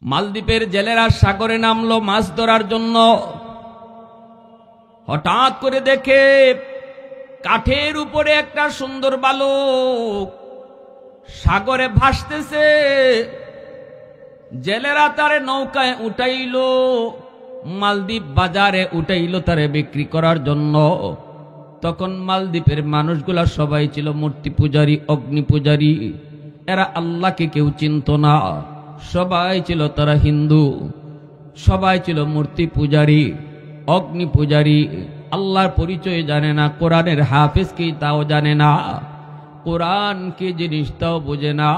মালদ্বীপের জেলেরা সাগরে নামলো মাছ ধরার জন্য। হঠাৎ করে দেখে কাঠের উপরে একটা সুন্দর বালক সাগরে ভাসতেছে। জেলেরা তারে নৌকায় উঠাইল, মালদ্বীপ বাজারে উঠাইল তারে বিক্রি করার জন্য। তখন মালদ্বীপের মানুষগুলা সবাই ছিল মূর্তি পূজারী, অগ্নি পূজারী। এরা আল্লাহকে কেউ চিনত না, সবাই ছিল তারা হিন্দু, সবাই ছিল মূর্তি পূজারী, অগ্নি পূজারী। আল্লাহর পরিচয় জানে না, কোরআনের হাফেজ কি তাও জানে না, কোরআন কি জিনিস তাও বোঝে না।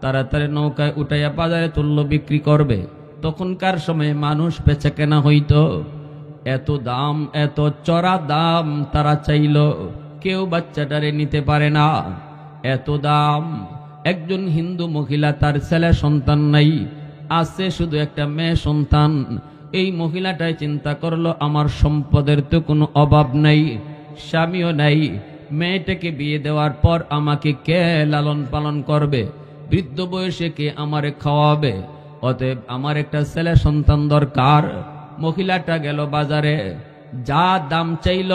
তাড়াতাড়ি নৌকায় উঠাইয়া বাজারে তুললো, বিক্রি করবে। তখনকার সময়ে মানুষ বেচা কেনা হইতো, এত দাম, এত চড়া দাম তারা চাইল, কেউ বাচ্চাটারে নিতে পারে না, এত দাম। একজন হিন্দু মহিলা, তার ছেলে সন্তান নাই, আছে শুধু একটা মেয়ে সন্তান। এই মহিলাটাই চিন্তা করলো, আমার সম্পদের তো কোনো অভাব নাই, স্বামীও নাই, মেয়েটাকে বিয়ে দেওয়ার পর আমাকে কে লালন পালন করবে, বৃদ্ধ বয়সে কে আমারে খাওয়াবে, অতএব আমার একটা ছেলে সন্তান দরকার। মহিলাটা গেল বাজারে, যা দাম চাইল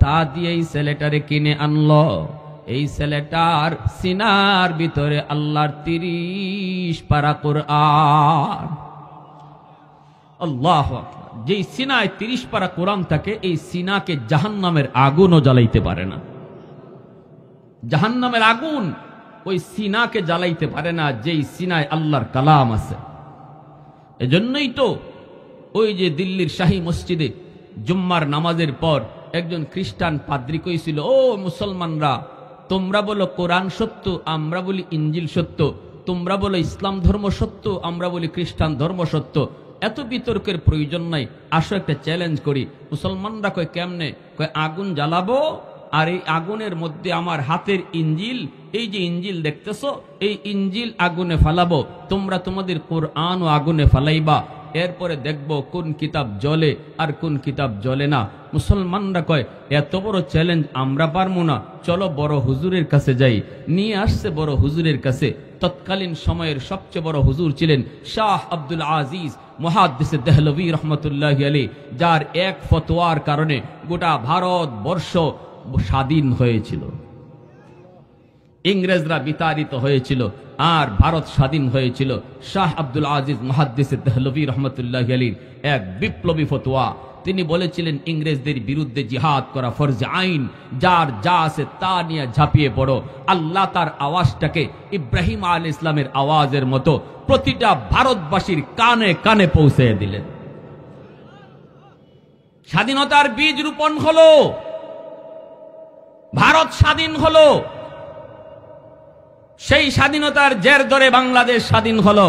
তা দিয়ে এই ছেলেটারে কিনে আনলো। এই ছেলেটার সিনার ভিতরে আল্লাহর 30 পারা কোরআন। আল্লাহু আকবার। যেই সিনায় 30 পারা কোরআন থাকে, এই সিনাকে জাহান্নামের আগুনও জ্বালাইতে পারে না। জাহান্নামের আগুন ওই সিনাকে জ্বালাইতে পারে না, যেই সিনায় আল্লাহর কালাম আছে। এজন্যই তো ওই যে দিল্লির শাহী মসজিদে জুম্মার নামাজের পর একজন খ্রিস্টান পাদ্রী কইছিল, ও মুসলমানরা, তোমরা বলো কোরআন সত্য, আমরা বলি ইঞ্জিল সত্য, তোমরা বলো ইসলাম ধর্ম সত্য, আমরা বলি খ্রিস্টান ধর্ম সত্য, এত বিতর্কের প্রয়োজন নাই, আসো একটা চ্যালেঞ্জ করি। মুসলমানরা কয় কেমনে? কয় আগুন জ্বালাবো, আর এই আগুনের মধ্যে আমার হাতের ইঞ্জিল, এই যে ইঞ্জিল দেখতেছো, এই ইঞ্জিল আগুনে ফালাবো, তোমরা তোমাদের কোরআন ও আগুনে ফালাইবা, এরপরে দেখবো কোন কিতাব জ্বলে আর কোন কিতাব জ্বলে না। মুসলমানরা কয় এত বড় চ্যালেঞ্জ আমরা পারবো না, চলো বড় হুজুরের কাছে যাই। নিয়ে আসছে বড় হুজুরের কাছে। তৎকালীন সময়ের সবচেয়ে বড় হুজুর ছিলেন শাহ আব্দুল আজিজ মুহাদ্দিস দেহলভী রহমতুল্লাহি আলাইহি, যার এক ফতোয়ার কারণে গোটা ভারতবর্ষ স্বাধীন হয়েছিল, ইংরেজরা বিতাড়িত হয়েছিল আর ভারত স্বাধীন হয়েছিল। শাহ আব্দুল আজিজ মুহাদ্দিস দেহলভী রহমতুল্লাহি আলাইহির এক বিপ্লবী ফতোয়া। তিনি বলেছিলেন ইংরেজদের বিরুদ্ধে জিহাদ করা ফরজ আইন, যার যা আছে তা নিয়ে ঝাঁপিয়ে পড়ো। আল্লাহ তার আওয়াজটাকে ইব্রাহিম আলাইহিস সালামের আওয়াজের মতো প্রতিটা ভারতবাসীর কানে কানে পৌঁছে দিলেন। স্বাধীনতার বীজ রোপণ হলো, ভারত স্বাধীন হলো। সেই স্বাধীনতার জের ধরে বাংলাদেশ স্বাধীন হলো।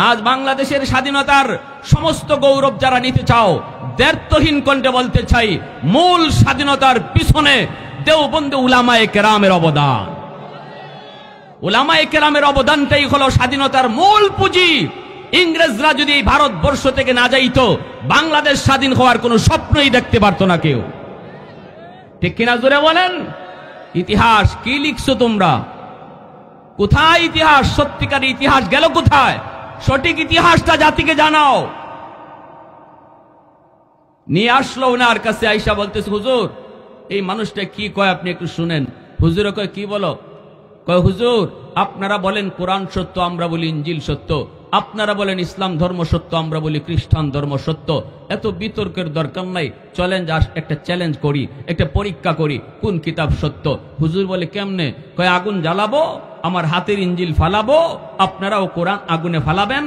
আজ বাংলাদেশের স্বাধীনতার সমস্ত গৌরব যারা নিতে চাও, দ্ব্যর্থহীন কণ্ঠে বলতে চাই, মূল স্বাধীনতার পিছনে দেওবন্দ উলামায়ে কেরামের অবদান। উলামায়ে কেরামের অবদানটাই হলো স্বাধীনতার মূল পুঁজি। ইংরেজরা যদি এই ভারতবর্ষ থেকে না যাইতো, বাংলাদেশ স্বাধীন হওয়ার কোনো স্বপ্নই দেখতে পারতো না কেউ। ঠিক কিনা জোরে বলেন? ইতিহাস কি লিখছো তোমরা? কোথায় ইতিহাস? সত্যিকার ইতিহাস গেল কোথায়? সঠিক ইতিহাসটা জাতিকে জানাও। নিয়ে আসলো ওনার কাছে, আইসা বলতেছে, হুজুর এই মানুষটা কি কয় আপনি একটু শুনেন। হুজুর কয় কি বলো? কয় হুজুর আপনারা বলেন কোরআন সত্য, আমরা বলি ইঞ্জিল সত্য, আপনারা বলেন ইসলাম ধর্ম সত্য, আমরা বলি খ্রিস্টান ধর্ম সত্য, এত বিতর্কের দরকার নাই, চলেন একটা চ্যালেঞ্জ করি, একটা পরীক্ষা করি, কোন কিতাব সত্য। হুজুর বলে কেমনে? কয় আগুন জ্বালাবো, আমার হাতের ইঞ্জিল ফালাবো, আপনারাও কোরআন আগুনে ফালাবেন,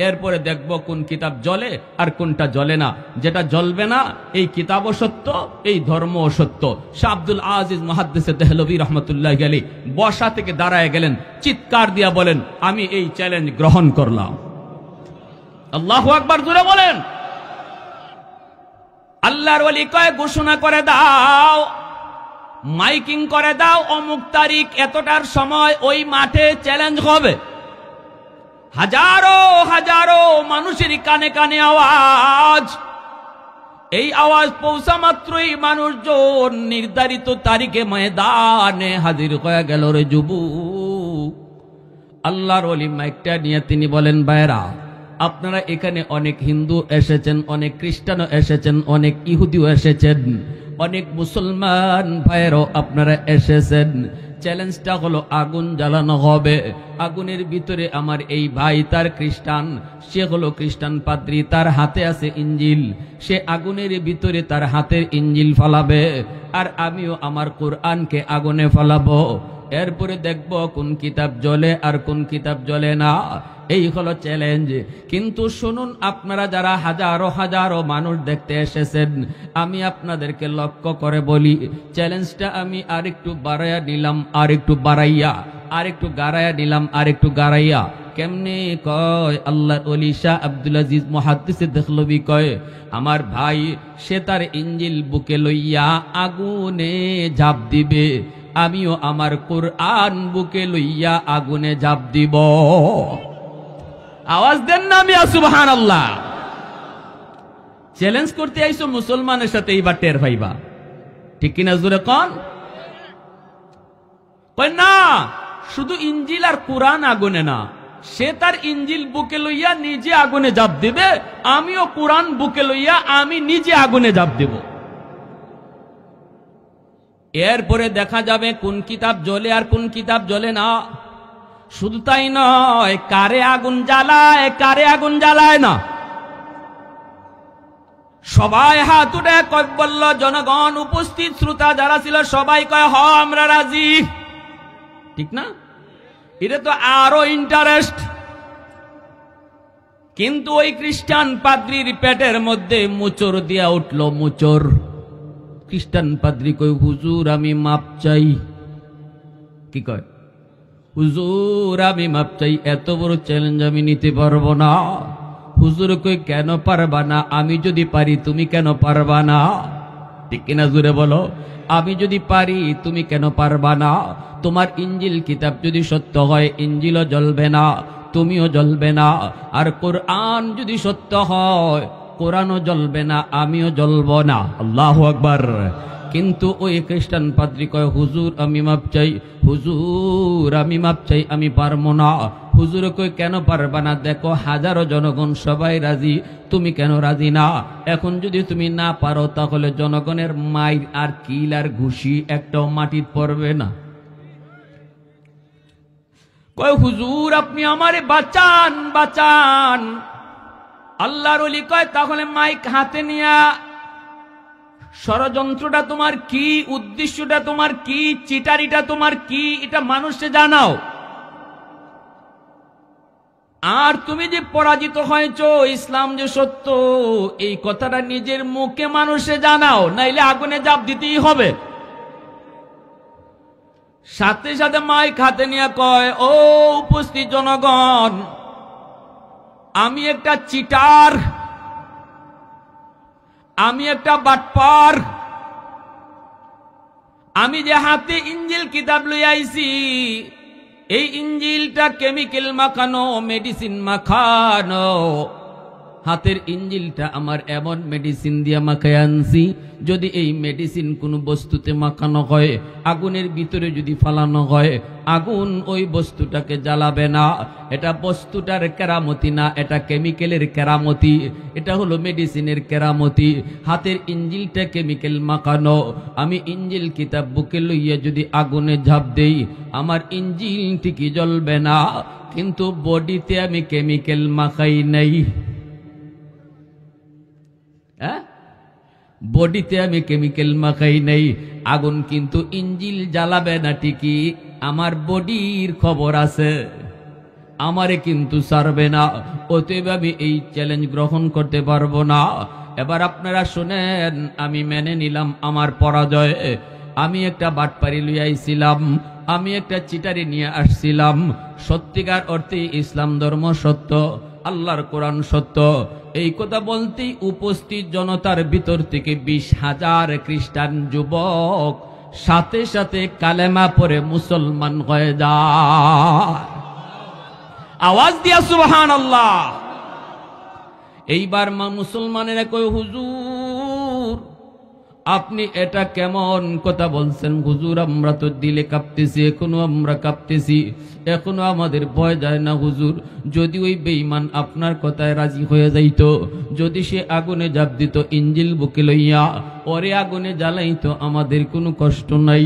এরপরে দেখবো কোন কিতাব জ্বলে আর কোনটা জ্বলে না। যেটা জ্বলবে না এই কিতাবও সত্য, এই ধর্মও সত্য। শাহ আব্দুল আজিজ মুহাদ্দিস দেহলভী রহমতুল্লাহি আলাইহি বসা থেকে দাঁড়ায় গেলেন, চিৎকার দিয়া বলেন, আমি এই চ্যালেঞ্জ গ্রহণ করলাম। আল্লাহু আকবার জোরে বলেন। আল্লাহর ওলি কয় ঘোষণা করে দাও, মাইকিং করে দাও, অমুক তারিখ এতটার সময় ওই মাঠে চ্যালেঞ্জ হবে। হাজারো হাজারো মানুষের কানে কানে আওয়াজ। এই আওয়াজ পৌঁছা মাত্রই মানুষজন নির্ধারিত তারিখে ময়দানে হাজির হয়ে গেল। রে যুবক, আল্লাহর ওলি মাইকটা নিয়ে তিনি বলেন, ভাইরা আপনারা এখানে অনেক হিন্দু এসেছেন, অনেক খ্রিস্টানও এসেছেন, অনেক ইহুদিও এসেছেন, অনেক মুসলমান ভাইয়েরও আপনারা এসেছেন। চ্যালেঞ্জটা হলো আগুন জ্বালানো হবে। আগুনের ভিতরে আমার এই ভাই তার খ্রিস্টান, সে হলো খ্রিস্টান পাদ্রী, তার হাতে আছে ইঞ্জিল, সে আগুনের ভিতরে তার হাতের ইঞ্জিল ফালাবে, আর আমিও আমার কোরআনকে আগুনে ফালাবো। এরপরে দেখব কোন কিতাব জ্বলে আর কোন কিতাব জ্বলে না। এই হলো চ্যালেঞ্জ। কিন্তু শুনুন, আপনারা যারা হাজারো হাজারো মানুষ দেখতে এসেছেন, আমি আপনাদেরকে লক্ষ্য করে বলি, চ্যালেঞ্জটা আমি আরেকটু বাড়াইয়া নিলাম, আরেকটু বাড়াইয়া, আরেকটু গাড়াইয়া নিলাম, আরেকটু গাড়াইয়া। কেমনে কয়? আল্লাহর ওলি শাহ আব্দুল আজিজ মুহাদ্দিস দেহলভী কয়, আমার ভাই সে তার ইঞ্জিল বুকে লইয়া আগুনে ঝাঁপ দিবে, আমিও আমার কোরআন বুকে লইয়া আগুনে ঝাঁপ দিব। আওয়াজ দেন না মিয়া সুবহানাল্লাহ। চ্যালেঞ্জ করতে আইছো মুসলমানের সাথে, এইবার টের পাইবা। ঠিক কিনা জোরে কোন? কয় না, শুধু ইঞ্জিল আর কোরআন আগুনে না, সে তার ইঞ্জিল বুকে লইয়া নিজে আগুনে ঝাঁপ দিবে, আমিও কোরআন বুকে লইয়া আমি নিজে আগুনে ঝাঁপ দেব। এরপরে দেখা যাবে কোন কিতাব জ্বলে আর কোন কিতাব জ্বলে না। শুধু তাই নয়, কারে আগুন জ্বালায় কারে আগুন জ্বালায় না। সবাই হাত উঠে কয় বলল, জনগণ, উপস্থিত শ্রোতা যারা ছিল সবাই কয় হ আমরা রাজি। ঠিক না? এটা তো আরো ইন্টারেস্ট। কিন্তু ওই খ্রিস্টান পাদ্রীর পেটের মধ্যে মোচড় দিয়া উঠল, মোচড়। খ্রিস্টান পাদ্রী কয়, হুজুর আমি মাপ চাই। কি কয়? হুজুর আমি মাপ চাই, এত বড় চ্যালেঞ্জ আমি নিতে পারবো না। হুজুর কই, কেন পারবা না? আমি যদি পারি তুমি কেন পারবা না? ঠিক কিনা জুড়ে বলো। আমি যদি পারি তুমি কেন পারবা না? তোমার ইঞ্জিল কিতাব যদি সত্য হয়, ইঞ্জিলও জ্বলবে না, তুমিও জ্বলবে না। আর কোরআন যদি সত্য হয়, কোরআনও জ্বলবে না, আমিও জ্বলব না। আল্লাহু আকবার। কিন্তু ওই খ্রিস্টান পাদ্রী কয়, হুজুর আমি মাপ চাই, হুজুর আমি মাপ চাই, আমি পারবো না। হুজুর কই, কেন পারবা না? দেখো হাজারো জনগণ সবাই রাজি, তুমি কেন রাজি না? এখন যদি তুমি না পারো, তাহলে জনগণের মাইর আর কিল আর ঘুষি একটাও মাটির পড়বে না। কয়, হুজুর আপনি আমারে বাঁচান, বাঁচান। আল্লাহর ওলি কয়, তাহলে মাইক হাতে নিয়া ষড়যন্ত্রটা তোমার কি, উদ্দেশ্যটা তোমার কি, চিটারিটা তোমার কি, এটা মানুষকে জানাও। আর তুমি যে পরাজিত হয়েছ, ইসলাম যে সত্য, এই কথাটা নিজের মুখে মানুষে জানাও, নাইলে আগুনে ঝাঁপ দিতেই হবে। সাথে সাথে মাইক হাতে নিয়ে কয়, ও উপস্থিত জনগণ, আমি একটা চিটার, আমি একটা বাটপার। আমি যে হাতে ইঞ্জিল কিতাব লই আইছি, এই ইঞ্জিলটা কেমিক্যাল মাখানো, মেডিসিন মাখানো। হাতের ইঞ্জিলটা আমার এমন মেডিসিন দিয়ে মাখায় আনছি, যদি এই মেডিসিন কোনো বস্তুতে মাখানো হয়, আগুনের ভিতরে যদি ফালানো হয়, আগুন ওই বস্তুটাকে জ্বালাবে না। এটা বস্তুটার কেরামতি না, এটা কেমিক্যালের কেরামতি, এটা হলো মেডিসিনের কেরামতি। হাতের ইঞ্জিলটা কেমিক্যাল মাখানো, আমি ইঞ্জিল কিতাব বুকে লইয়া যদি আগুনে ঝাঁপ দেই, আমার ইঞ্জিল ঠিকই জ্বলবে না, কিন্তু বডিতে আমি কেমিক্যাল মাখাই নাই। বডিতে আমি কেমিক্যাল মাখাই নাই, আগুন কিন্তু ইঞ্জিল জ্বালাবে না ঠিকই, আমার বডির খবর আছে, আমারে কিন্তু ছাড়বে না। অতএব আমি এই চ্যালেঞ্জ গ্রহণ করতে পারবো না। এবার আপনারা শুনেন, আমি মেনে নিলাম আমার পরাজয়। আমি একটা বাটপারি লইয়া আইছিলাম, আমি একটা চিটারি নিয়ে আসছিলাম। সত্যিকার অর্থে ইসলাম ধর্ম সত্য, আল্লাহর কোরআন সত্য। এই কথা বলতেই উপস্থিত জনতার ভিতর থেকে 20,000 খ্রিস্টান যুবক সাথে সাথে কালেমা পড়ে মুসলমান হয়ে যায়। আওয়াজ দিয়া সুবহানাল্লাহ। এইবার মুসলমানেরা কয়, হুজুর আপনি এটা কেমন কথা বলছেন হুজুর? আমরা তো দিলে কাঁপতেছি, এখনো আমরা কাঁপতেছি, এখনো আমাদের ভয় যায় না হুজুর। যদি ওই বেঈমান আপনার কথায় রাজি হয়ে যাইত, যদি সে আগুনে ঝাঁপ দিত ইঞ্জিল বুকে লইয়া, ওরে আগুনে জ্বালাইতো, আমাদের কোনো কষ্ট নাই।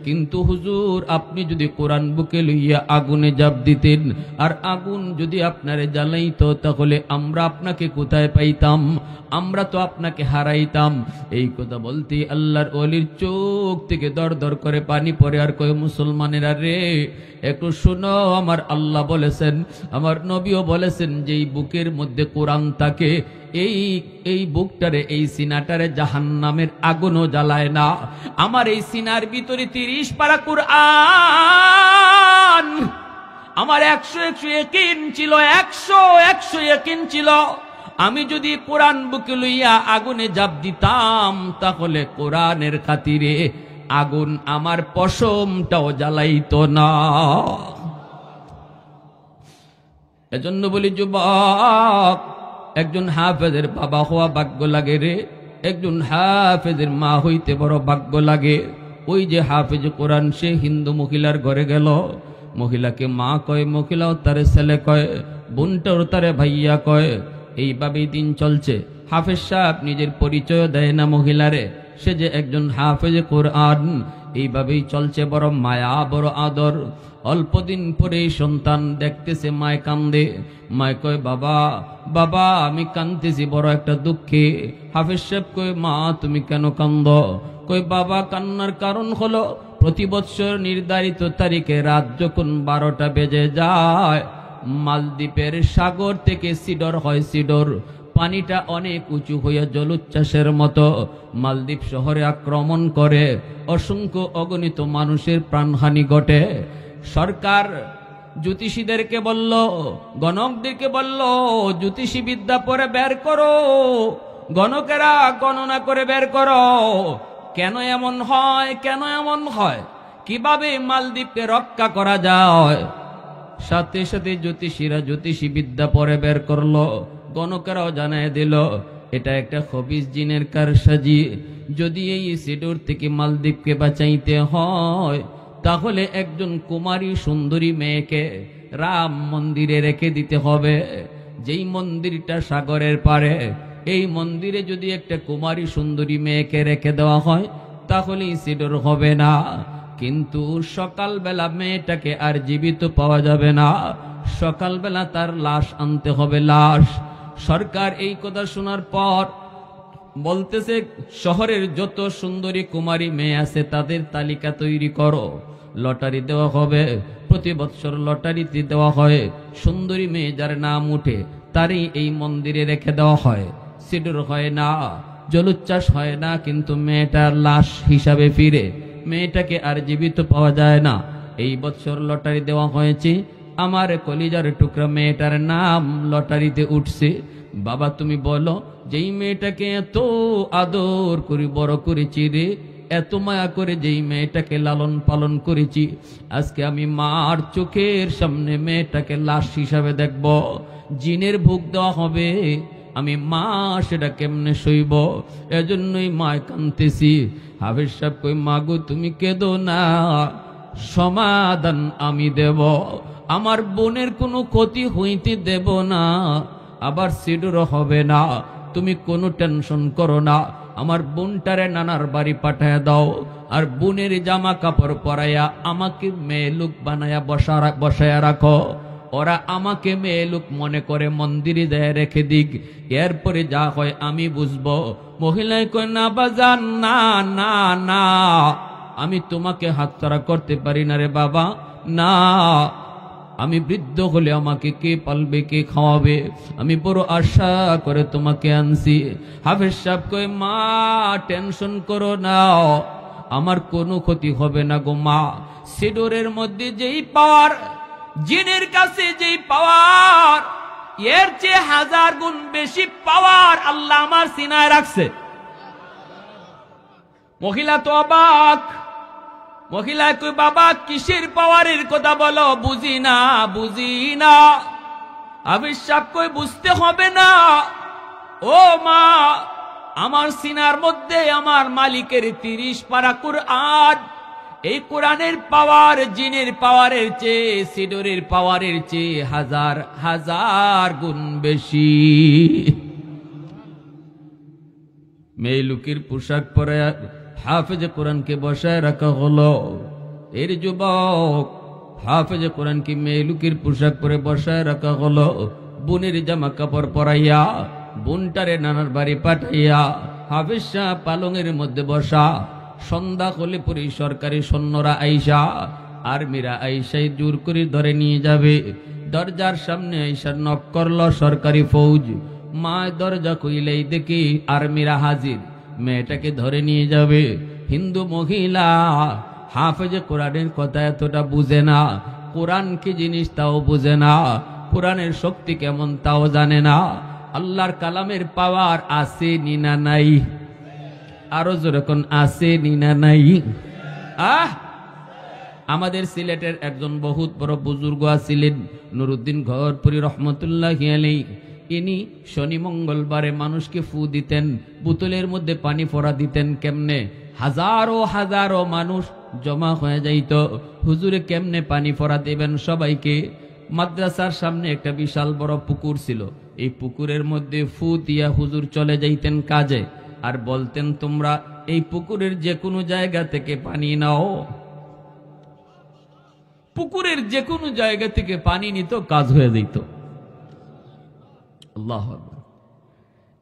কিন্তু হুজুর আপনি যদি কোরআন বুকে লইয়া আগুনে ঝাঁপ দিতেন আর আগুন যদি আপনারে জ্বালাইতো, তাহলে আমরা আপনাকে কোথায় পাইতাম? আমরা তো আপনাকে হারাইতাম। এই কথা বলতে আল্লাহর ওলির চোখ থেকে দর দর করে পানি পড়ে, আর কয় মুসলমানেরা রে একটু শুনো, আমার আল্লাহ বলেছেন, আমার নবীও বলেছেন, যেই বুকের মধ্যে কোরআন থাকে এই বুকটারে, এই সিনাটারে জাহান্নামের আগুনও জ্বালায় না। আমার এই সিনার ভিতরে 30 পারা কুরআন, আমার 100 ইয়াকিন ছিল, 100 ইয়াকিন ছিল। আমি যদি কোরআন বুকে লইয়া আগুনে ঝাঁপ দিতাম, তাহলে কোরআনের খাতিরে আগুন আমার পশমটাও জ্বালাইতো না। এজন্য বলি যুবক, একজন হাফেজের বাবা হওয়া ভাগ্য লাগে রে, একজন হাফেজের মা হইতে বড় ভাগ্য লাগে। ওই যে হাফেজ কোরআন, সে হিন্দু মহিলার ঘরে গেল, মহিলাকে মা কয়, মহিলাও তারে ছেলে কয়, বোনটাও তারে ভাইয়া কয়। এইভাবেই দিন চলছে। হাফেজ সাহেব নিজের পরিচয় দেয় না মহিলারে, সে যে একজন হাফেজ কোরআন। এইভাবেই চলছে, বড় মায়া, বড় আদর। অল্পদিন পরেই সন্তান দেখতেছে মায় কান্দে, মায় কয় বাবা বাবা আমি কান্দতেছি বড় একটা দুঃখে। হাফেজ সাহেব কয় মা তুমি কেন কান্দ? কয় বাবা কান্নার কারণ হলো প্রতি বৎসর নির্ধারিত তারিখে রাত যখন 12টা বেজে যায়, মালদ্বীপের সাগর থেকে সিডর হয়, সিডর পানিটা অনেক উঁচু হইয়া জলোচ্ছ্বাসের মতো মালদ্বীপ শহরে আক্রমণ করে, অসংখ্য অগণিত মানুষের প্রাণহানি ঘটে। সরকার জ্যোতিষীদেরকে বলল, গণকদেরকে বলল, জ্যোতিষী বিদ্যা পরে বের করো, গণকেরা গণনা করে বের করো, কেন এমন হয়, কেন এমন হয়, কিভাবে মালদ্বীপকে রক্ষা করা যায়। সাথে সাথে জ্যোতিষীরা জ্যোতিষী বিদ্যা পরে বের করলো, গণকেরাও জানায় দিল এটা একটা খবিস জিনের কারসাজি। যদি এই সিডর থেকে মালদ্বীপকে বাঁচাইতে হয়, তাহলে একজন কুমারী সুন্দরী মেয়েকে রাম মন্দিরে রেখে দিতে হবে, যেই মন্দিরটা সাগরের পারে। এই মন্দিরে যদি একটা কুমারী সুন্দরী মেয়েকে রেখে দেওয়া হয়, তাহলে সিডর হবে না। কিন্তু সকালবেলা মেয়েটাকে আর জীবিত পাওয়া যাবে না, সকালবেলা তার লাশ আনতে হবে, লাশ। সরকার এই কথা শোনার পর বলতেছে, শহরের যত সুন্দরী কুমারী মেয়ে আছে তাদের তালিকা তৈরি করো, লটারি দেওয়া হবে। প্রতি বৎসর লটারিতে দেওয়া হয়, সুন্দরী মেয়ে যার নাম উঠে তারই এই মন্দিরে রেখে দেওয়া হয়। সিডর হয় না, জলোচ্ছ্বাস হয় না, কিন্তু মেয়েটার লাশ হিসাবে ফিরে, মেয়েটাকে আর জীবিত পাওয়া যায় না। এই বছর লটারি দেওয়া হয়েছে, আমার কলিজার টুকরা মেয়েটার নাম লটারিতে উঠছে। বাবা তুমি বলো, যেই মেয়েটাকে এত আদর করে বড় করেছি রে, এত মায়া করে যেই মেয়েটাকে লালন পালন করেছি, আজকে আমি মার চোখের সামনে মেয়েটাকে লাশ হিসাবে দেখব, জিনের ভোগ দেওয়া হবে, আমি মা সেটা কেমনে সইব? এজন্যই মায় কাঁদতেছি। হাফেজ সাহেব কই মাগো তুমি কেঁদো না, সমাধান আমি দেব, আমার বোনের কোনো ক্ষতি হইতে দেব না, আবার সিডরও হবে না, তুমি কোনো টেনশন করো না। আমার বোনটারে নানার বাড়ি পাঠায় দাও, আর বোনের জামা কাপড় পরাইয়া আমাকে মেয়ে লোক বানায়া বসায়া রাখো, ওরা আমাকে মেয়ে লোক মনে করে মন্দিরে দেয় রেখে দিক, এরপরে যা হয় আমি বুঝবো। মহিলায় কয় না বাজান, না না না, আমি তোমাকে হাতছাড়া করতে পারি না রে বাবা, না, আমি বৃদ্ধ হলে আমাকে কে পালবে, কে খাওয়াবে, আমি বড় আশা করে তোমাকে আনছি। হাফেজ সাহেব কয় মা টেনশন করো না, আমার কোনো ক্ষতি হবে না গো মা। সিডরের মধ্যে যেই পাওয়ার, জিনের কাছে যেই পাওয়ার, এর চেয়ে 1000 গুণ বেশি পাওয়ার আল্লাহ আমার সিনায় রাখছে। মহিলা তো অবাক, মহিলা কই বাবা কিসের পাওয়ারের কথা বলো, বুঝি না বুঝি না। হাফেজ সাহেব কই বুঝতে হবে না, ও মা আমার সিনার মধ্যে আমার মালিকের 30 পারা কুরআন। এই কোরআনের পাওয়ার জিনের পাওয়ারের চেয়ে, সিডরের পাওয়ারের চেয়ে হাজার হাজার গুণ বেশি। মেয়ে লুকির পোশাক পরে হাফেজে কোরআনকে বসায় রাখা হলো। এর যুবক, হাফেজে কোরআনকে মেয়ে লুকির পোশাক পরে বসায় রাখা হলো। বোনের জামা কাপড় পরাইয়া বোনটারে নানার বাড়ি পাঠাইয়া হাফেজ শাহ পালঙের মধ্যে বসা। সন্ধ্যা হলে পরে সরকারি সৈন্যরা আইসা, আর্মিরা আইসাই জোর করে ধরে নিয়ে যাবে। দরজার সামনে আইসা নক করল সরকারি ফৌজ। মা দরজা খুইলেই দেখি আর্মিরা হাজির, মেয়েটাকে ধরে নিয়ে যাবে। হিন্দু মহিলা হাফেজে কোরআনের কথা এতটা বুঝে না, কোরআন কি জিনিস তাও বুঝে না, কোরআনের শক্তি কেমন তাও জানে না। আল্লাহর কালামের পাওয়ার আছে নিনা নাই? আরো যেরকম আছে নিনা নাই? আমাদের সিলেটের একজন বহুত বড় বুজুর্গ আছিলেন, নুরুদ্দিন ঘরপুরি রহমতুল্লাহি আলাইহি। ইনি শনি মঙ্গলবারে মানুষকে ফু দিতেন, বোতলের মধ্যে পানি ফোড়া দিতেন। কেমনে? হাজারো হাজারো মানুষ জমা হয়ে যাইত। হুজুরে কেমনে পানি ফোড়া দেবেন সবাইকে? মাদ্রাসার সামনে একটা বিশাল বড় পুকুর ছিল, এই পুকুরের মধ্যে ফু দিয়া হুজুর চলে যাইতেন কাজে, আর বলতেন তোমরা এই পুকুরের যে কোনো জায়গা থেকে পানি নাও। পুকুরের যে কোনো জায়গা থেকে পানি নিত, কাজ হয়ে যেত। আল্লাহু আকবার।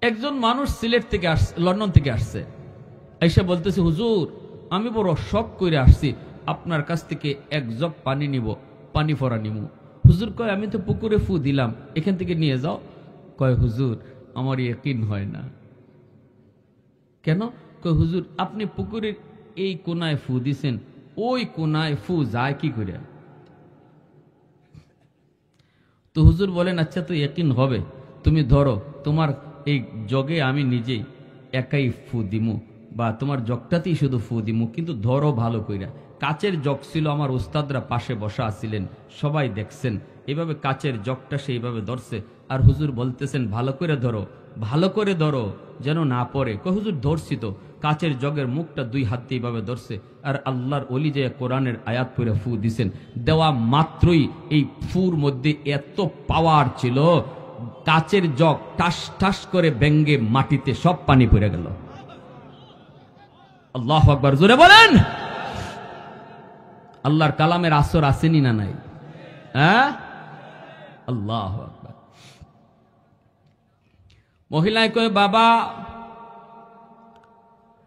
একজন মানুষ সিলেট থেকে আসছে, লন্ডন থেকে আসছে, এসে বলতেছে হুজুর আমি বড় শখ করে আসছি, আপনার কাছ থেকে এক জগ পানি নিব, পানি ফোড়া নিব। হুজুর কয় আমি তো পুকুরে ফু দিলাম, এখান থেকে নিয়ে যাও। কয় হুজুর আমার ইয়াকিন হয় না। কেন? কয় হুজুর আপনি পুকুরের এই কোনায় ফু দিছেন, ওই কোনায় ফু যায় কি করে? তো হুজুর বলেন আচ্ছা তো ইয়াকিন হবে, তুমি ধরো তোমার এই জগে আমি নিজেই একাই ফু দিমু, বা তোমার জগটাতেই শুধু ফু দিমু, কিন্তু ধরো ভালো কইরা। কাচের জগ ছিল, আমার উস্তাদরা পাশে বসা আছিলেন, সবাই দেখছেন। এইভাবে কাচের জগটা সেইভাবে ধরছে, আর হুজুর বলতেছেন ভালো করে ধরো, ভালো করে ধরো যেন না পড়ে। কয় হুজুর ধরছি তো। কাচের জগের মুখটা 2 হাত দিয়ে এইভাবে ধরছে, আর আল্লাহর ওলি যে কোরআনের আয়াত পড়ে ফু দিছেন, দেওয়া মাত্রই এই ফুর মধ্যে এত পাওয়ার ছিল, কাচের জগ টাস টাস করে ব্যঙ্গে মাটিতে সব পানি পড়ে গেল। আল্লাহু আকবার, জোরে বলেন। আল্লাহর কালামের আসর আসেনি না নাই? হ্যাঁ, আল্লাহু আকবার। মহিলায় কয় বাবা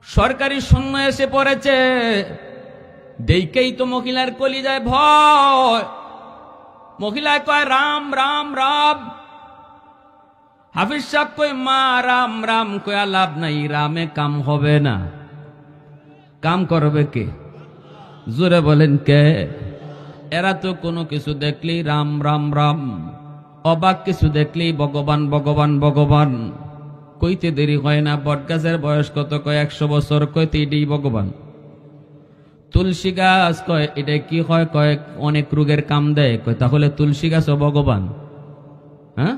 সরকারি সৈন্য এসে পড়েছে, দেখেই তো মহিলার কলিজায় ভয়। মহিলায় কয় রাম রাম রাম। হাফিজ সাহেব কয় মা রাম রাম কয়া লাভ নাই, রামে কাম হবে না। কাম করবে কে? জোরে বলেন কে? এরা তো কোনো কিছু দেখলেই রাম রাম রাম, অবাক কিছু দেখলেই ভগবান ভগবান ভগবান। কইতে দেরি হয় না। বটগাছের বয়স কত? কয় 100 বছর। কইতে এটাই ভগবান। তুলসী গাছ কয় এটা কি হয়? কয় অনেক রোগের কাম দেয়। কয় তাহলে তুলসী গাছও ভগবান? হ্যাঁ,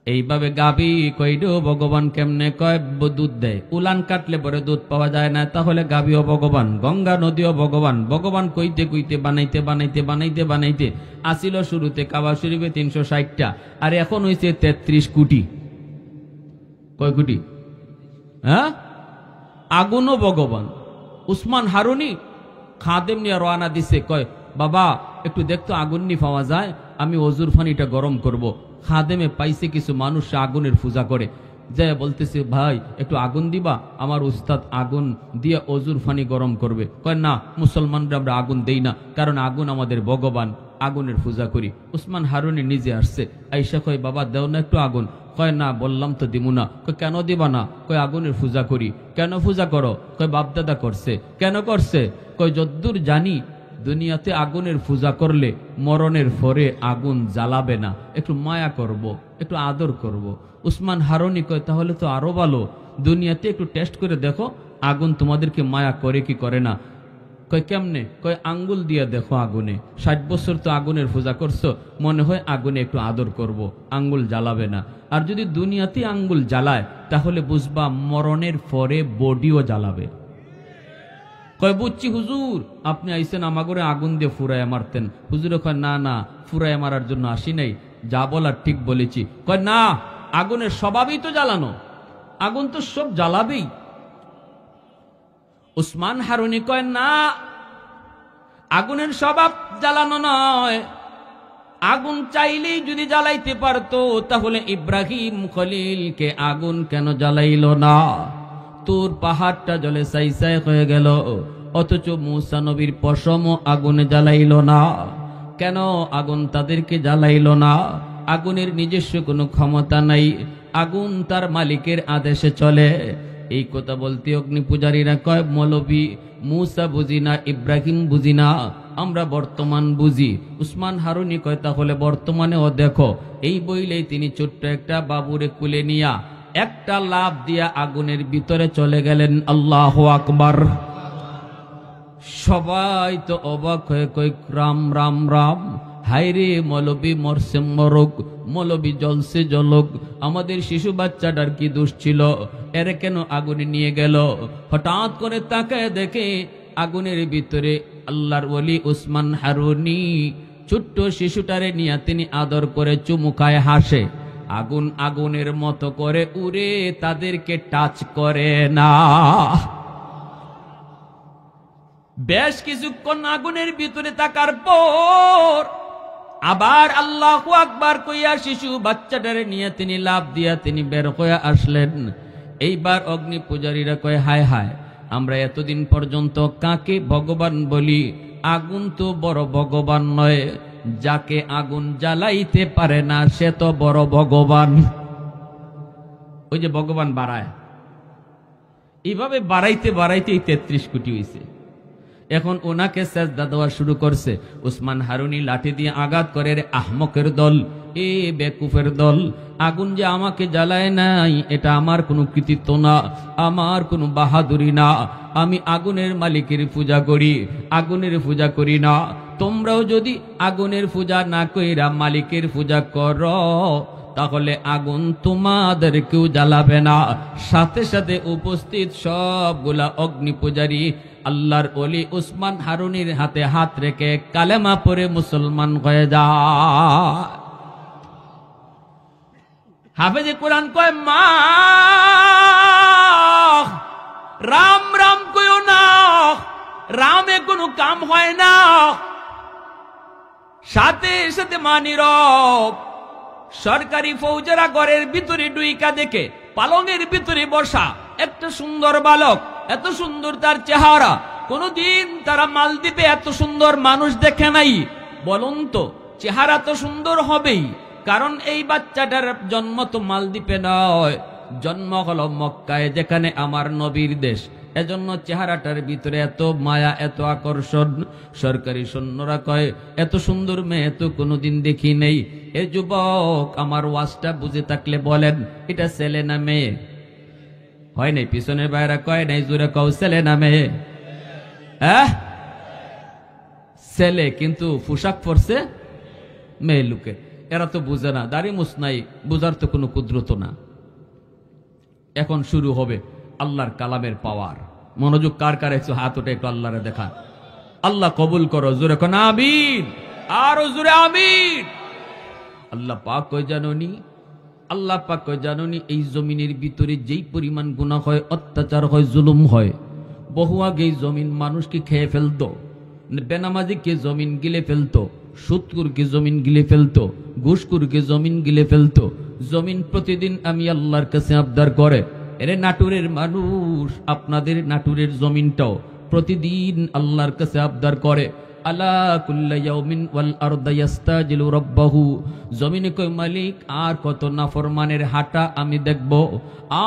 এইভাবে গাবি কইডেও ভগবান কেমনে? কয় দুধ দেয়, উলান কাটলে পরে দুধ পাওয়া যায় না, তাহলে গাবিও ভগবান, গঙ্গা নদীও ভগবান। ভগবান কইতে কইতে বানাইতে বানাইতে বানাইতে বানাইতে আসিল শুরুতে কাবা শরীফে 360টা, আর এখন হইছে 33 কোটি। কয় কোটি? হ্যাঁ, আগুনও ভগবান। উসমান হারুনি খাদেম নিয়ে রওনা দিছে, কয় বাবা একটু দেখতো আগুন নি পাওয়া যায়, আমি অজুর পানিটা গরম করব। খাদেমে পাইছে কিছু মানুষ আগুনের পূজা করে, যে বলতেছে ভাই একটু আগুন দিবা, আমার উস্তাদ আগুন দিয়ে অজুর পানি গরম করবে। কয় না, মুসলমানরা আমরা আগুন দেই না, কারণ আগুন আমাদের ভগবান, আগুনের পূজা করি। উসমান হারুনি নিজে আসছে, আইসা কয় বাবা দেও না একটু আগুন। কয় না, বললাম তো দিব না। কয় কেন দিবা না? কয় আগুনের পূজা করি। কেন পূজা করো? কয় বাপদাদা করছে। কেন করছে? কয় যদ্দূর জানি দুনিয়াতে আগুনের পূজা করলে মরণের পরে আগুন জ্বালাবে না, একটু মায়া করব, একটু আদর করব। উসমান হারুনি কয় তাহলে তো আরো ভালো, দুনিয়াতে একটু টেস্ট করে দেখো আগুন তোমাদেরকে মায়া করে কি করে না। কয় কেমনে? কয় আঙ্গুল দিয়ে দেখো আগুনে, 60 বছর তো আগুনের পূজা করছো, মনে হয় আগুনে একটু আদর করব, আঙ্গুল জ্বালাবে না। আর যদি দুনিয়াতে আঙ্গুল জ্বালায় তাহলে বুঝবা মরণের পরে বডিও জ্বালাবে। কয় বুঝছি হুজুর, আপনি আইসেন আমাগরে আগুন দিয়ে ফুরায় মারতেন। হুজুরে কয় না না, ফুরায় মারার জন্য আসি নাই, যা বলার ঠিক বলেছি। কয় না, আগুনের স্বভাবই তো জ্বালানো, আগুন তো সব জ্বালাবেই। উসমান হারুনি কয় না, আগুনের স্বভাব জ্বালানো নয়, আগুন চাইলেই যদি জ্বালাইতে পারতো তাহলে ইব্রাহিম খলিলকে আগুন কেন জ্বালাইল না? তোর পাহাড়টা জলে ছাই হয়ে গেল, অথচ মূসা নবীর পশমও আগুনে জ্বালাইল না। কেন আগুন তাদেরকে জ্বালাইল না? আগুনের নিজস্ব কোনো ক্ষমতা নাই, আগুন তার মালিকের আদেশে চলে। এই কথা বলতে অগ্নি পূজারীরা কয় মৌলবী মূসা বুঝি না, ইব্রাহিম বুঝি না, আমরা বর্তমান বুঝি। উসমান হারুনি কয় তাহলে বর্তমানেও দেখো। এই বইলেই তিনি ছোট্ট একটা বাবুরে কুলে নিয়া একটা লাফ দিয়া আগুনের ভিতরে চলে গেলেন। আল্লাহু আকবার। সবাই তো অবাক হয়ে কই রাম রাম রাম, হাইরে মৌলবী মরছে মরক, মৌলবী জ্বলছে জ্বলক, আমাদের শিশু বাচ্চাটার কি দোষ ছিল, এর কেন আগুনে নিয়ে গেল? হঠাৎ করে তাকায় দেখে আগুনের ভিতরে আল্লাহর ওলি উসমান হারুনি ছোট্ট শিশুটারে নিয়ে তিনি আদর করে চুমুকায় হাসে। আগুন আগুনের মতো করে উড়ে, তাদেরকে টাচ করে না। বেশ কিছুক্ষণ আগুনের ভিতরে থাকার পর আবার আল্লাহু আকবার কইয়া শিশু বাচ্চাটারে নিয়ে তিনি লাফ দিয়া তিনি বের হয়ে আসলেন। এইবার অগ্নি পূজারীরা কয় হায় হায়, আমরা এতদিন পর্যন্ত কাকে ভগবান বলি? আগুন তো বড় ভগবান নয়, যাকে আগুন জ্বালাইতে পারে না সে তো বড় ভগবান। ওই যে ভগবান বাড়ায়, এইভাবে বাড়াইতে বাড়াইতেই 33 কোটি হয়েছে। এখন ওনাকে সেজদা দেওয়া শুরু করছে। উসমান হারুনি লাঠি দিয়ে আঘাত করে, রে আহমকের দল, এ বেকুফের দল, আগুন যে আমাকে জ্বালায় নাই এটা আমার কোনো কৃতিত্ব না, আমার কোনো বাহাদুরি না, আমি আগুনের মালিকের পূজা করি, আগুনের পূজা করি না। তোমরাও যদি আগুনের পূজা না কইরা মালিকের পূজা করো তাহলে আগুন তোমাদেরকেও জ্বালাবে না। সাথে সাথে উপস্থিত সবগুলা অগ্নি পূজারী আল্লাহর ওলি উসমান হারুনির হাতে হাত রেখে কালেমা পড়ে মুসলমান হয়ে যায়। হাফেজে কোরআন কয় মা রাম রাম কইও না, রামে কোনো কাম হয় না। সাথে সাথে মা নীরব। সরকারি ফৌজেরা ঘরের ভিতরে ডুইকা দেখে পালঙের ভিতরে বসা একটা সুন্দর বালক, এত সুন্দর তার চেহারা, কোনদিন তারা মালদ্বীপে এত সুন্দর মানুষ দেখে নাই। বলুন তো, চেহারা তো সুন্দর হবেই, কারণ এই বাচ্চাটার জন্ম তো মালদ্বীপে নয়, জন্ম হলো মক্কায়, যেখানে আমার নবীর দেশ। এজন্য চেহারাটার ভিতরে এত মায়া, এত আকর্ষণ। সরকারি সৈন্যরা কয় এত সুন্দর মেয়ে তো কোনোদিন দেখি নেই। এ যুবক, আমার ওয়াজটা বুঝে থাকলে বলেন এটা ছেলে না মেয়ে? হয় নাই? পিছনের বাইরা কয় নাই, জোরে কও ছেলে না মেয়ে? ছেলে, কিন্তু পোশাক পরছে মেয়ে লোকে। এরা তো বুঝে না, দাড়ি মুছ নাই, বুঝার তো কোনো কুদরত না। এখন শুরু হবে আল্লাহর কালামের পাওয়ার। মনোযোগ কার কার একটু হাত ওঠে, একটু আল্লাহরে দেখা। আল্লাহ কবুল করো, জোরে কোন আমিন, আরো জোরে আমিন। আল্লাহ পাক কয় জানোনি, আল্লাহ পাক কয় জানোনি এই জমিনের ভিতরে যেই পরিমাণ গুনাহ হয়, অত্যাচার হয়, জুলুম হয়, বহু আগে জমিন মানুষকে খেয়ে ফেলতো, বেনামাজিকে জমিন গিলে ফেলতো, সুদকুরকে জমিন গিলে ফেলতো, ঘুষকুরকে জমিন গিলে ফেলতো। জমিন প্রতিদিন আমি আল্লাহর কাছে আবদার করে, এরে নাটুরের মানুষ, আপনাদের নাটুরের জমিনটাও প্রতিদিন আল্লাহর কাছে আবদার করে, আলা কুল্লা ইয়াউমিন ওয়াল আরদু ইস্তাজিলু রাব্বাহু। জমিনে কই মালিক, আর কত নাফরমানের হাঁটা আমি দেখব,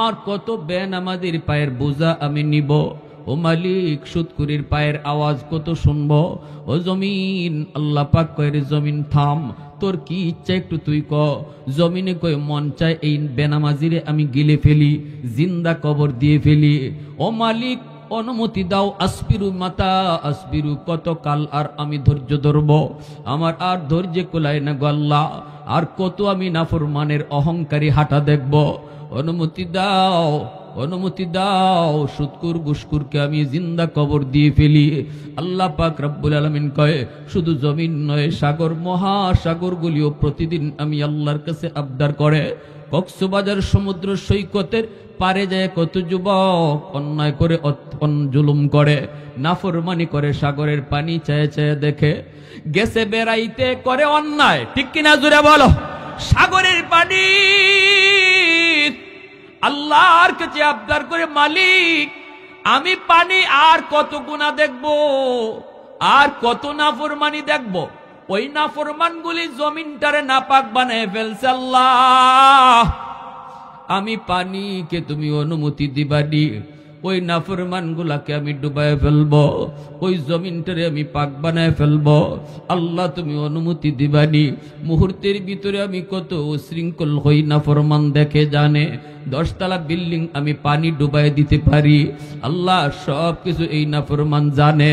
আর কত বেনামাজির পায়ের বোঝা আমি নিব। ও মালিক, সুদকুরির পায়ের আওয়াজ কত শুনবো। ও জমিন, আল্লাহ পাক কয় রে জমিন থাম, তোর কি ইচ্ছা একটু তুই ক। জমিনে কই মন চায় এই বেনামাজিরে আমি গিলে ফেলি, জিন্দা কবর দিয়ে ফেলি। ও মালিক, অনুমতি দাও, আসবিরু মাতা আসবিরু, কত কাল আর আমি ধৈর্য ধরব, আমার আর ধৈর্য কুলায় না গো আল্লাহ, আর কত আমি নাফরমানের অহংকারী হাঁটা দেখব, অনুমতি দাও, অনুমতি দাও, সুদকুর গুসকুরকে আমি জিন্দা কবর দিয়ে ফেলি। আল্লাহ পাক রব্বুল আলামিন কয়, শুধু জমিন নয়, সাগর মহাসাগরগুলিও প্রতিদিন আমি আল্লাহর কাছে আবদার করে। কক্সবাজার সমুদ্র সৈকতের পারে যায় কত যুবক অন্যায় করে, জুলুম করে, নাফরমানি করে, সাগরের পানি চেয়ে চেয়ে দেখে, গেছে বেড়াইতে করে অন্যায়, ঠিক কিনা জুড়ে বলো। সাগরের পানি আল্লাহর কাছে আবদার করে, মালিক আমি পানি আর কত গুনাহ দেখব, আর কত নাফরমানি দেখব। ওই নাফরমানগুলি জমিনটারে নাপাক বানায় ফেলছে। আল্লাহ আমি পানিকে তুমি অনুমতি দিবানি, ওই নাফরমানগুলাকে আমি ডুবায় ফেলবো, ওই জমিনটারে আমি পাক বানায় ফেলবো। আল্লাহ তুমি অনুমতি দিবানি। মুহূর্তের ভিতরে আমি কত উশৃঙ্খল হই, নাফরমান দেখে জানে 10 তলা বিল্ডিং আমি পানি ডুবাই দিতে পারি। আল্লাহ সব কিছু এই নাফরমান জানে,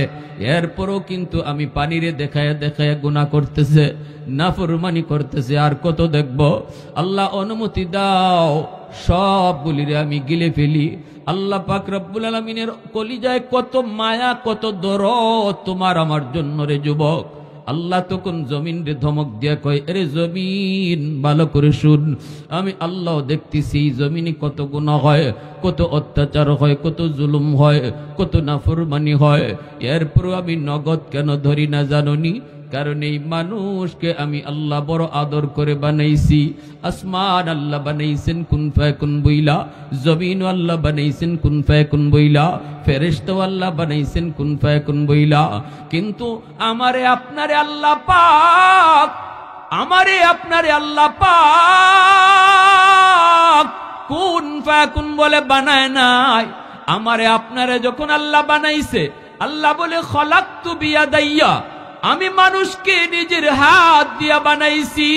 এরপরও কিন্তু আমি পানিরে দেখায় দেখায় গুনাহ করতেছে, নাফরমানি করতেছে, আর কত দেখব। আল্লাহ অনুমতি দাও, সবগুলিরে আমি গিলে ফেলি। আল্লাহ পাক রব্বুল আলামিনের কলিজায় কত মায়া, কত দরদ তোমার আমার জন্য রে যুবক। আল্লাহ তখন জমিন রে ধমক দিয়া কয়, আরে জমিন ভালো করে শুন, আমি আল্লাহ দেখতেছি জমিনে কত গুনাহ হয়, কত অত্যাচার হয়, কত জুলুম হয়, কত নাফরমানি হয়, এরপরও আমি নগদ কেন ধরি না জানোনি? কারণ এই মানুষকে আমি আল্লাহ বড় আদর করে বানাইছি। আসমান আল্লাহ বানাইছেন কুন ফায়াকুন বইলা, জমিন আল্লাহ বানাইছেন কুন ফায়াকুন বইলা, ফেরেশতা আল্লাহ বানাইছেন কুন ফায়াকুন বইলা। কিন্তু আমারে আপনারে আল্লাহ পাক, আমারে আপনারে আল্লাহ পাক কুন ফায়াকুন বলে বানায় নাই। আমারে আপনারে যখন আল্লাহ বানাইছে, আল্লাহ বলে খলাকতু বিয়াদাইয়া, আমি মানুষকে নিজের হাত দিয়া বানাইছি।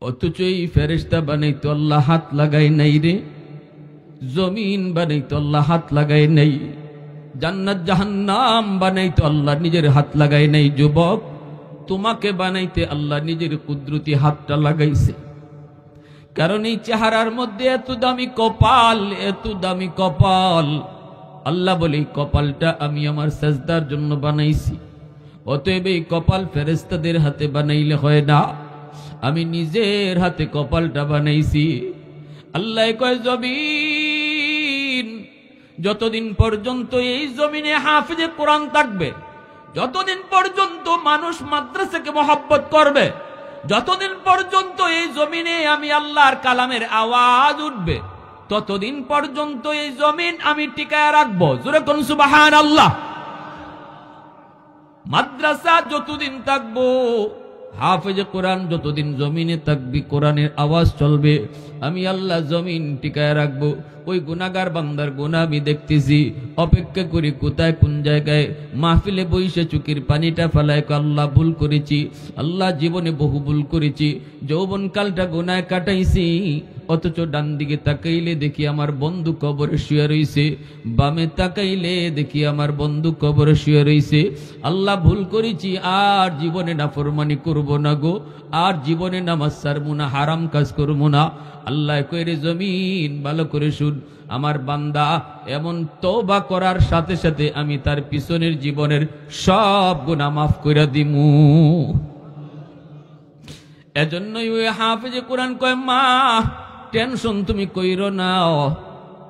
অথচ এই ফেরেশতা বানাইতো আল্লাহ হাত লাগাই নাই রে, জমিন বানাইতো আল্লাহ হাত লাগাই নাই, জান্নাত জাহান্নাম বানাইতো আল্লাহ নিজের হাত লাগাই নাই। যুবক, তোমাকে বানাইতে আল্লাহ নিজের কুদরতি হাতটা লাগাইছে। কারণ এই চেহারার মধ্যে এত দামি কপাল, এত দামি কপাল। আল্লাহ বলে কপালটা আমি আমার সাজদার জন্য বানাইছি। অতএব এই কপাল ফেরেশতাদের হাতে বানাইলে হয় না, আমি নিজের হাতে কপালটা বানাইছি। আল্লাহ কয়, জমিন যতদিন পর্যন্ত এই জমিনে হাফিজে কোরআন থাকবে, যতদিন পর্যন্ত মানুষ মাদ্রাসাকে মহব্বত করবে, যতদিন পর্যন্ত এই জমিনে আমি আল্লাহর কালামের আওয়াজ উঠবে, ততদিন পর্যন্ত এই জমিন আমি টিকায় রাখবো। জোরে কোন সুবহানাল্লাহ। মাদ্রাসা যতদিন থাকবো, হাফেজে কোরআন যতদিন জমিনে থাকবি, কোরআনের আওয়াজ চলবে, আমি আল্লাহ জমিন টিকায় রাখবো। ওই গুনাহগার বান্দার গুনাহ আমি দেখতেছি, অপেক্ষা করি কোথায় কোন জায়গায় মাহফিলে বইসে চুকির পানিটা ফেলায়, আল্লাহ ভুল করেছি, আল্লাহ জীবনে বহু ভুল করেছি, যৌবনকালটা গুনায় কাটাইছি। অথচ ডান দিকে তাকাইলে দেখি আমার বন্ধু কবরে শুয়ে রইছে, বামে তাকাইলে দেখি আমার বন্ধু কবরে শুয়ে রইছে। আল্লাহ ভুল করেছি, আর জীবনে নাফরমানি করব না গো, আর জীবনে নামাজ ছাড়বো না, হারাম কাজ করবো না। আল্লাহ কইরে, জমিন ভালো করে শুন, আমার বান্দা এমন তওবা করার সাথে সাথে আমি তার পিছনের জীবনের সব গুনাহ মাফ করে দিমু। এজন্যই ওই হাফেজে কোরআন কয়, মা টেনশন তুমি কইরো না,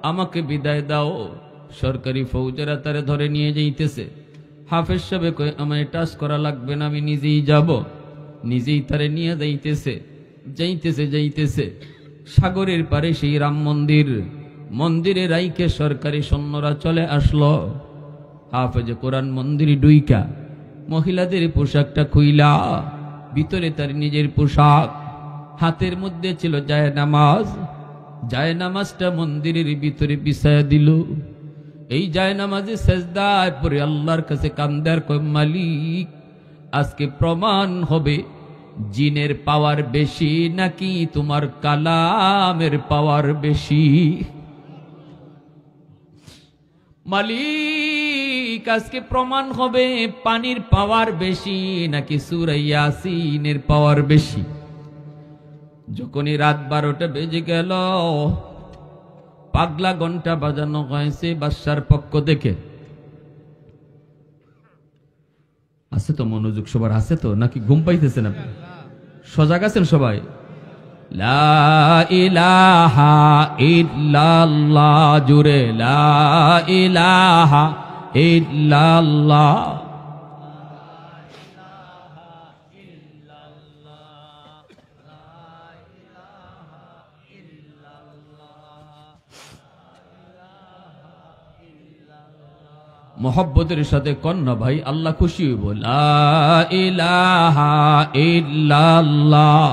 আমাকে বিদায় দাও। সরকারি ফৌজেরা তারে ধরে নিয়ে যাইতেছে। হাফেজ সাহেব কয়, আমায় টাচ করা লাগবে না, আমি নিজেই যাব। নিজেই তারে নিয়ে যাইতেছে, যাইতেছে যাইতেছে সাগরের পারে সেই রাম মন্দির, মন্দিরে রাইকে সরকারি সৈন্যরা চলে আসলো। হাফেজে কোরআন মন্দিরে ডুইকা মহিলাদের পোশাকটা খুইলা, ভিতরে তার নিজের পোশাক, হাতের মধ্যে ছিল জায়নামাজ, জায়নামাজটা মন্দিরের ভিতরে বিছায়া দিল। এই জায়নামাজে সেজদায় পড়ে আল্লাহর কাছে কান্দার কয়, মালিক আজকে প্রমাণ হবে জিনের পাওয়ার বেশি নাকি তোমার কালামের পাওয়ার বেশি। মালিক আজকে প্রমাণ হবে পানির পাওয়ার বেশি নাকি সূরা ইয়াসিনের পাওয়ার বেশি। যখনই রাত 12টা বেজে গেল, পাগলা ঘন্টা বাজানো হয়েছে বাদশার পক্ষ থেকে। আছে তো মনোযোগ সবার, আছে তো নাকি ঘুম পাইতেছেন আপনি? সজাগ আছেন সবাই? লা ইলাহা ইল্লাল্লাহ, জুরে লা ইলাহা ইল্লাল্লাহ। মোহব্বতের সাথে কন্যা ভাই, আল্লাহ খুশি হইব। লা ইলাহা ইল্লাল্লাহ।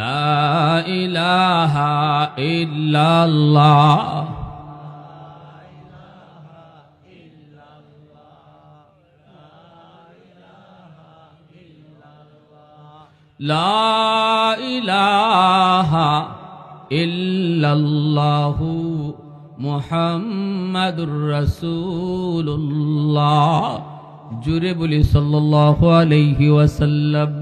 লা ইলাহা ইল্লাল্লাহ। লা ইলাহা ইল্লাল্লাহু মুহাম্মাদুর রাসূলুল্লাহ। জুরে বলি সাল্লাল্লাহু আলাইহি ওয়াসাল্লাম।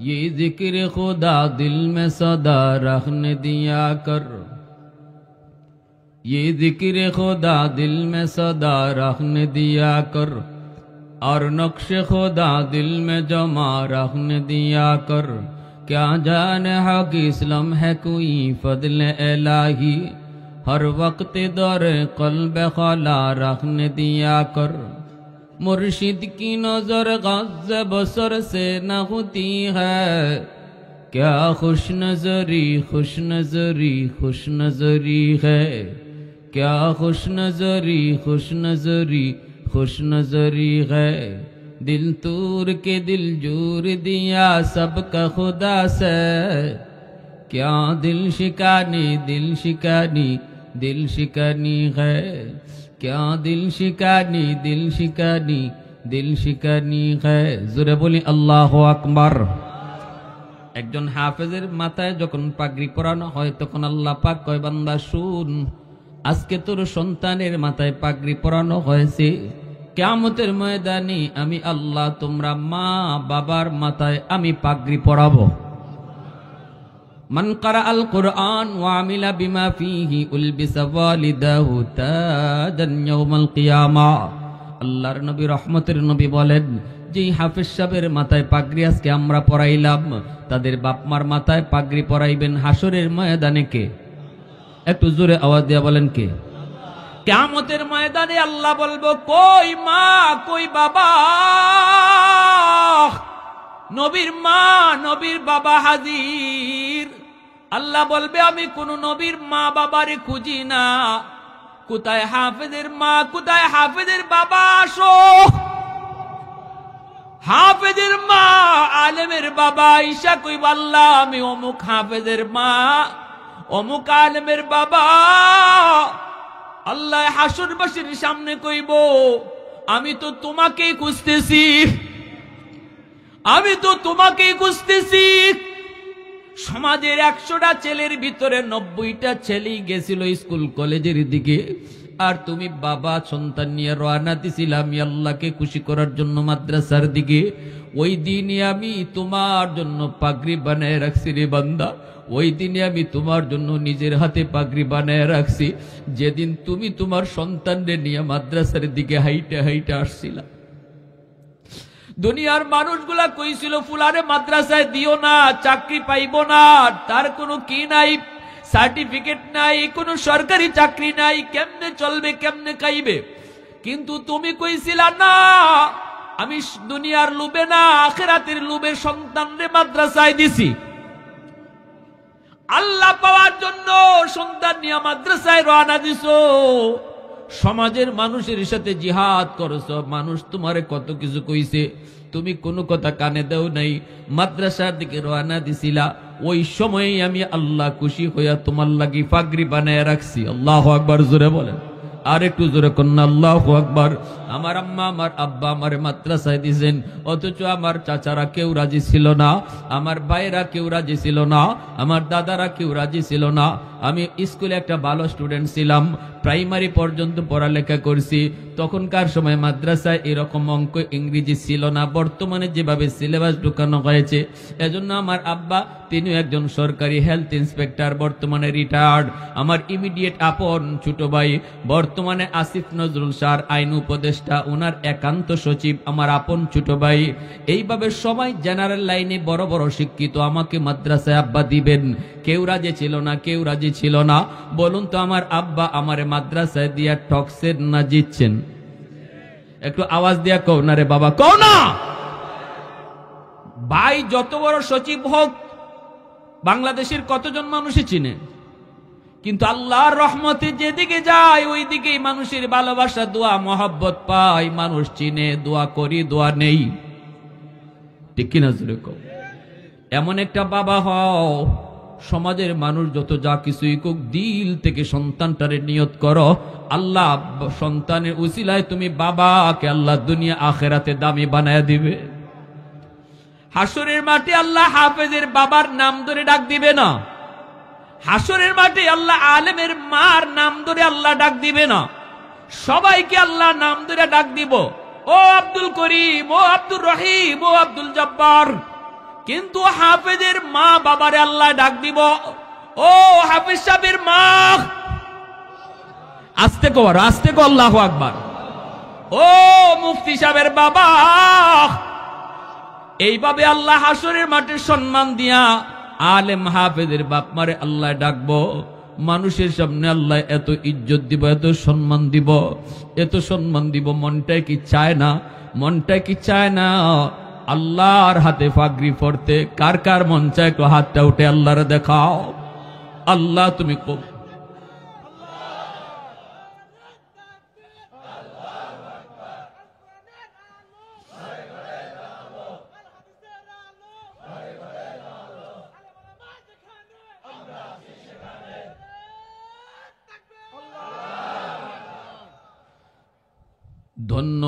ये जिक्र खुदा दिल में सदा रखने दिया कर, ये जिक्र खुदा दिल में सदा रखने दिया कर, और नक्श खुदा दिल में जमा रखने दिया कर। क्या जाने हक इस्लाम है कोई फजल इलाही, हर वक्त दौर क़ल्ब खला रखने दिया कर। मुर्शिद की नजर गज़ बसर से न होती है, क्या खुश नजरी खुश नजरी खुश नजरी है, क्या खुश नजरी खुश नजरी खुश नजरी है। दिल तूर के दिल जोर दिया सबका खुदा से, क्या दिल शिकानी दिल शिकानी दिल शिकानी है, क्या दिल शिकानी दिल शिकानी दिल शिकानी है। জোরে বলি আল্লাহু আকবার। একজন হাফেজের মাথায় যখন পাগড়ি পরানো হয় তখন আল্লাহ পাক কয়, বান্দা শুন, আজকে তোর সন্তানের মাথায় পাগড়ি পরানো হয়েছে, কিয়ামতের ময়দানে আমি আল্লাহ তোমরা মা বাবার মাথায় আমি পাগড়ি পরাবো। মান ক্বারা আল কুরআন ওয়া আমিলা বিমা ফীহি উলবিসা ওয়ালিদাহু তাজান ইয়াউমাল কিয়ামা। আল্লাহর নবী রহমতের নবী বলেন, যেই হাফেজ সাহেবের মাথায় পাগড়ি আজকে আমরা পরাইলাম, তাদের বাপমার মাথায় পাগড়ি পরাইবেন হাসরের ময়দানে কে? একটু জোরে আওয়াজ দিয়া বলেন কে? কিয়ামতের ময়দানে আল্লাহ বলবো, কই মা কই বাবা? নবীর মা নবীর বাবা হাজির। আল্লাহ বলবে, আমি কোন নবীর মা বাবারে খুঁজি না, কোথায় হাফেজের মা কোথায় হাফেজের বাবা? আসো। হাফেজের মা আলেমের বাবা ঈশা কইব, আল্লাহ আমি অমুক হাফেজের মা অমুক আলেমের বাবা। আল্লাহ হাসরবাসীর সামনে কইব, আমি তো তোমাকেই খুঁজতেছি, আমি তো তোমাকেই খুঁজতেছি। সমাজের 100টা ছেলের ভিতরে 90টা ছেলেই গেছিল স্কুল কলেজের দিকে, আর তুমি বাবা সন্তান নিয়ে রওনা দিছিলাম আমি আল্লাহকে খুশি করার জন্য মাদ্রাসার দিকে। ওই দিনে আমি তোমার জন্য পাগড়ি বানায় রাখছি রে বান্দা, ওই দিনে আমি তোমার জন্য নিজের হাতে পাগড়ি বানায় রাখছি, যেদিন তুমি তোমার সন্তানদের নিয়ে মাদ্রাসার দিকে হাইটে হাইটে আসছিলা। দুনিয়ার মানুষগুলা কইছিল ফুলারে মাদ্রাসায় দিও না, চাকরি পাইব না, তার কোনো কি নাই, সার্টিফিকেট নাই, কোনো সরকারি চাকরি নাই, কেমনে চলবে কেমনে খাইবে। কিন্তু তুমি কইছিলা না, আমি দুনিয়ার লোভে না আখিরাতের লোভে সন্তানরে মাদ্রাসায় দিছি। আল্লাহ পাওয়ার জন্য সন্তান নিয়ে মাদ্রাসায় রওনা দিছো, সমাজের মানুষের সাথে জিহাদ করছো। মানুষ তোমারে কত কিছু কইছে, তুমি কোনো কথা কানে দাও নাই, মাদ্রাসার দিকে রওনা দিছিলা। ওই সময়েই আমি আল্লাহ খুশি হইয়া তোমার লাগি পাগড়ি বানায় রাখছি। আল্লাহু আকবার, জোরে বলেন, আর একটু জোরে কন্যা আল্লাহু আকবার। আমার আম্মা আমার আব্বা আমার মাদ্রাসায় দিয়েছেন, অথচ আমার চাচারা কেউ রাজি ছিল না, আমার ভাইরা কেউ রাজি ছিল না, আমার দাদারা কেউ রাজি ছিল না। আমি স্কুলে একটা ভালো স্টুডেন্ট ছিলাম, প্রাইমারি পর্যন্ত পড়ালেখা করছি। তখনকার সময় মাদ্রাসায় এরকম অঙ্ক ইংরেজি ছিল না, বর্তমানে যেভাবে সিলেবাস ঢুকানো হয়েছে। এজন্য আমার আব্বা, তিনিও একজন সরকারি হেলথ ইন্সপেক্টর, বর্তমানে রিটায়ার্ড। আমার ইমিডিয়েট আপন ছোট ভাই, বর্তমানে আসিফ নজরুল স্যার আইন উপদেষ্টা, ওনার একান্ত সচিব আমার আপন ছোট ভাই। এইভাবে সবাই জেনারেল লাইনে বড় বড় শিক্ষিত। আমাকে মাদ্রাসায় আব্বা দিবেন, কেউ রাজি ছিল না, কেউ রাজি ছিল না। বলুন তো আমার আব্বা আমারে মাদ্রাসায় দিয়া ঠকছেন না জিতছেন? একটু আওয়াজ দিয়া কও না রে বাবা, কও না। ভাই যত বড় সচিব হোক, বাংলাদেশের কতজন মানুষই চিনে, কিন্তু আল্লাহর রহমতে যেদিকে যায় ওই দিকেই মানুষের ভালোবাসা, দোয়া মহব্বত পাই, মানুষ চিনে, দোয়া করি, দোয়া নেই। ঠিক কিনা জোরে কও। এমন একটা বাবা হও, সমাজের মানুষ যত যা কিছুই কোক, দিল থেকে সন্তানটারে নিয়ত করো, আল্লাহ সন্তানের উসিলায় তুমি বাবাকে আল্লাহ দুনিয়া আখেরাতে দামি বানায় দিবে। হাসরের মাঠে আল্লাহ হাফেজের বাবার নাম ধরে ডাক দিবে না, হাসরের মাঠে আল্লাহ আলেমের মার নাম ধরে আল্লাহ ডাক দিবে না, সবাইকে আল্লাহ নাম ধরে ডাক দিব, ও আব্দুল করিম, ও আব্দুর রহিম, ও আব্দুল জব্বার। কিন্তু হাফেজের মা বাবারে আল্লাহ ডাক দিব, ও হাফেজ সাহেবের মা। আস্তে কর, আস্তে কর, আল্লাহু আকবার। ও মুফতি সাহেবের বাবা। এইভাবে আল্লাহ হাসরের মাঠে সম্মান দিয়া আলেম হাফেজের বাপ মারে আল্লাহ ডাকবো। মানুষের সামনে আল্লাহ এত ইজ্জত দিব, এত সম্মান দিব, এত সম্মান দিব। মনটাই কি চায় না? মনটাই কি চায় না আল্লাহর হাতে পাগড়ি পরতে? কার কার মন চায় একটু হাতটা উঠে আল্লাহরে দেখাও। আল্লাহ তুমি ধন্য।